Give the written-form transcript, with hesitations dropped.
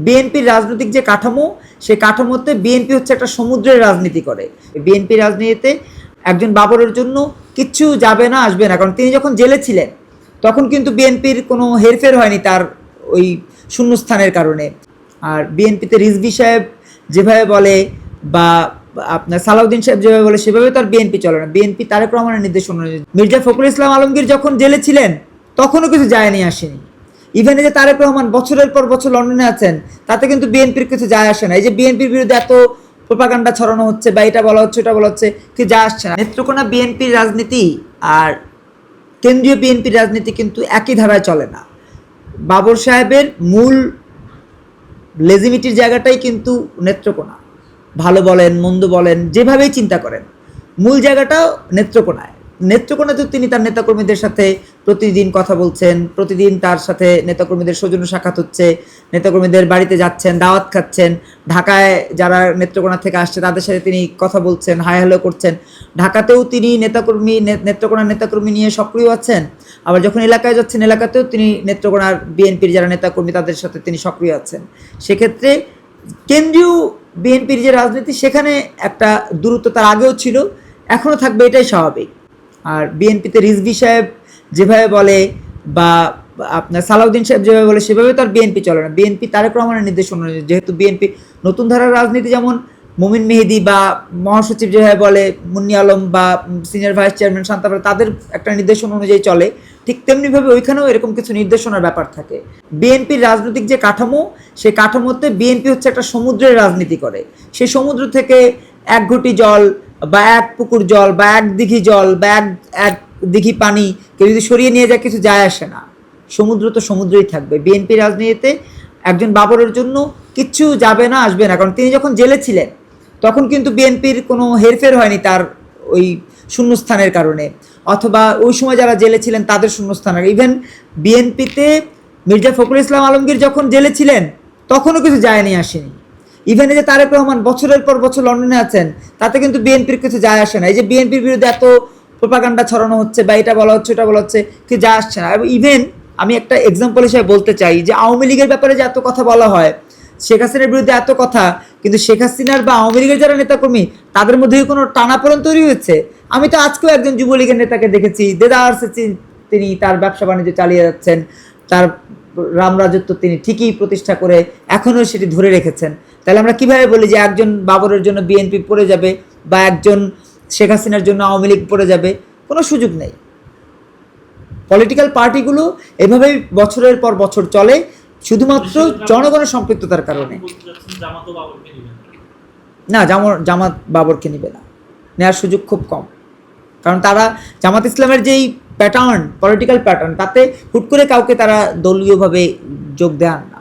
বিএনপির রাজনৈতিক যে কাঠামো, সেই কাঠামোতে বিএনপি হচ্ছে একটা সমুদ্রের রাজনীতি করে। বিএনপি রাজনীতিতে একজন বাবরের জন্য কিচ্ছু যাবে না, আসবে না, কারণ তিনি যখন জেলে ছিলেন তখন কিন্তু বিএনপির কোনো হেরফের হয়নি তার ওই শূন্যস্থানের কারণে। আর বিএনপিতে রিজভী সাহেব যেভাবে বলে বা আপনার সালাউদ্দিন সাহেব যেভাবে বলে সেভাবে তো আর বিএনপি চলে না। বিএনপি তারেক রহমানের নির্দেশ অনুযায়ী। মির্জা ফখরুল ইসলাম আলমগীর যখন জেলে ছিলেন তখনও কিছু যায় নিয়ে আসেনি। ইভেন এই যে তারেক রহমান বছরের পর বছর লন্ডনে আছেন, তাতে কিন্তু বিএনপির কিছু যায় আসে না। এই যে বিএনপির বিরুদ্ধে এত প্রোপাগান্ডা ছড়ানো হচ্ছে বা এটা বলা হচ্ছে ওটা বলা হচ্ছে, কিছু যায় আসছে না। নেত্রকোনা বিএনপির রাজনীতি আর কেন্দ্রীয় বিএনপির রাজনীতি কিন্তু একই ধারায় চলে না। বাবর সাহেবের মূল লেজিমিটির জায়গাটাই কিন্তু নেত্রকোনা। ভালো বলেন মন্দ বলেন যেভাবেই চিন্তা করেন, মূল জায়গাটাও নেত্রকোনায়। নেত্রকোনাতে তিনি তার নেতাকর্মীদের সাথে প্রতিদিন কথা বলছেন, প্রতিদিন তার সাথে নেতাকর্মীদের সৌজন্য সাক্ষাৎ হচ্ছে, নেতাকর্মীদের বাড়িতে যাচ্ছেন, দাওয়াত খাচ্ছেন। ঢাকায় যারা নেত্রকোনা থেকে আসছে তাদের সাথে তিনি কথা বলছেন, হাই হ্যালো করছেন। ঢাকাতেও তিনি নেত্রকোনার নেতাকর্মী নিয়ে সক্রিয় আছেন। আবার যখন এলাকায় যাচ্ছেন এলাকাতেও তিনি নেত্রকোনার বিএনপির যারা নেতাকর্মী তাদের সাথে তিনি সক্রিয় আছেন। সেক্ষেত্রে কেন্দ্রীয় বিএনপির যে রাজনীতি সেখানে একটা দূরত্ব তার আগেও ছিল, এখনও থাকবে, এটাই স্বাভাবিক। আর বিএনপিতে রিজভী সাহেব যেভাবে বলে বা আপনার সালাউদ্দিন সাহেব যেভাবে বলে সেভাবে তো আর বিএনপি চলে না। বিএনপি তারেক রহমানের নির্দেশ অনুযায়ী। যেহেতু বিএনপি নতুন ধারার রাজনীতি, যেমন মোমিন মেহেদি বা মহাসচিব যেভাবে বলে, মুন্নি আলম বা সিনিয়র ভাইস চেয়ারম্যান শান্তা, তাদের একটা নির্দেশনা অনুযায়ী চলে, ঠিক তেমনিভাবে ওইখানেও এরকম কিছু নির্দেশনার ব্যাপার থাকে। বিএনপির রাজনৈতিক যে কাঠামো, সেই কাঠামোতে বিএনপি হচ্ছে একটা সমুদ্রের রাজনীতি করে। সেই সমুদ্র থেকে এক ঘটি জল বা এক পুকুর জল বা এক দিঘি জল বা এক দিঘি পানি কেউ যদি সরিয়ে নিয়ে যায় কিছু যায় আসে না। সমুদ্র তো সমুদ্রই থাকবে। বিএনপি রাজনীতিতে একজন বাবরের জন্য কিচ্ছু যাবে না, আসবে না, কারণ তিনি যখন জেলে ছিলেন তখন কিন্তু বিএনপির কোনো হেরফের হয়নি তার ওই শূন্যস্থানের কারণে, অথবা ওই সময় যারা জেলে ছিলেন তাদের শূন্যস্থানের। ইভেন বিএনপিতে মির্জা ফখরুল ইসলাম আলমগীর যখন জেলে ছিলেন তখনও কিছু যায় নিয়ে আসেনি। ইভেন এই যে তারেক রহমান বছরের পর বছর লন্ডনে আছেন, তাতে কিন্তু বিএনপির কিছু যায় আসে না। এই যে বিএনপির বিরুদ্ধে এত প্রোপাগান্ডা ছড়ানো হচ্ছে বা এটা বলা হচ্ছে ওটা বলা হচ্ছে, কিছু যায় আসছে না। এবং ইভেন আমি একটা এক্সাম্পল হিসেবে বলতে চাই যে আওয়ামী লীগের ব্যাপারে যে এত কথা বলা হয়, শেখ হাসিনার বিরুদ্ধে এত কথা, কিন্তু শেখ হাসিনার বা আওয়ামী লীগের যারা নেতাকর্মী তাদের মধ্যে কোনো টানাপোড়েন তৈরি হয়েছে? আমি তো আজকেও একজন যুবলীগের নেতাকে দেখেছি, দেদারসে তিনি তার ব্যবসা বাণিজ্য চালিয়ে যাচ্ছেন, তার রামরাজত্ব তিনি ঠিকই প্রতিষ্ঠা করে এখনও সেটি ধরে রেখেছেন। তাহলে আমরা কিভাবে বলি যে একজন বাবরের জন্য বিএনপি পড়ে যাবে বা একজন শেখ হাসিনার জন্য আওয়ামী লীগ পড়ে যাবে? কোনো সুযোগ নেই। পলিটিক্যাল পার্টিগুলো এভাবেই বছরের পর বছর চলে, শুধুমাত্র জনগণের সম্পৃক্ততার কারণে। না, জামাত বাবরকে নিবে না, নেওয়ার সুযোগ খুব কম। কারণ তারা জামাত ইসলামের যেই প্যাটার্ন, পলিটিক্যাল প্যাটার্ন, তাতে হুট করে কাউকে তারা দলীয়ভাবে যোগ দেন না।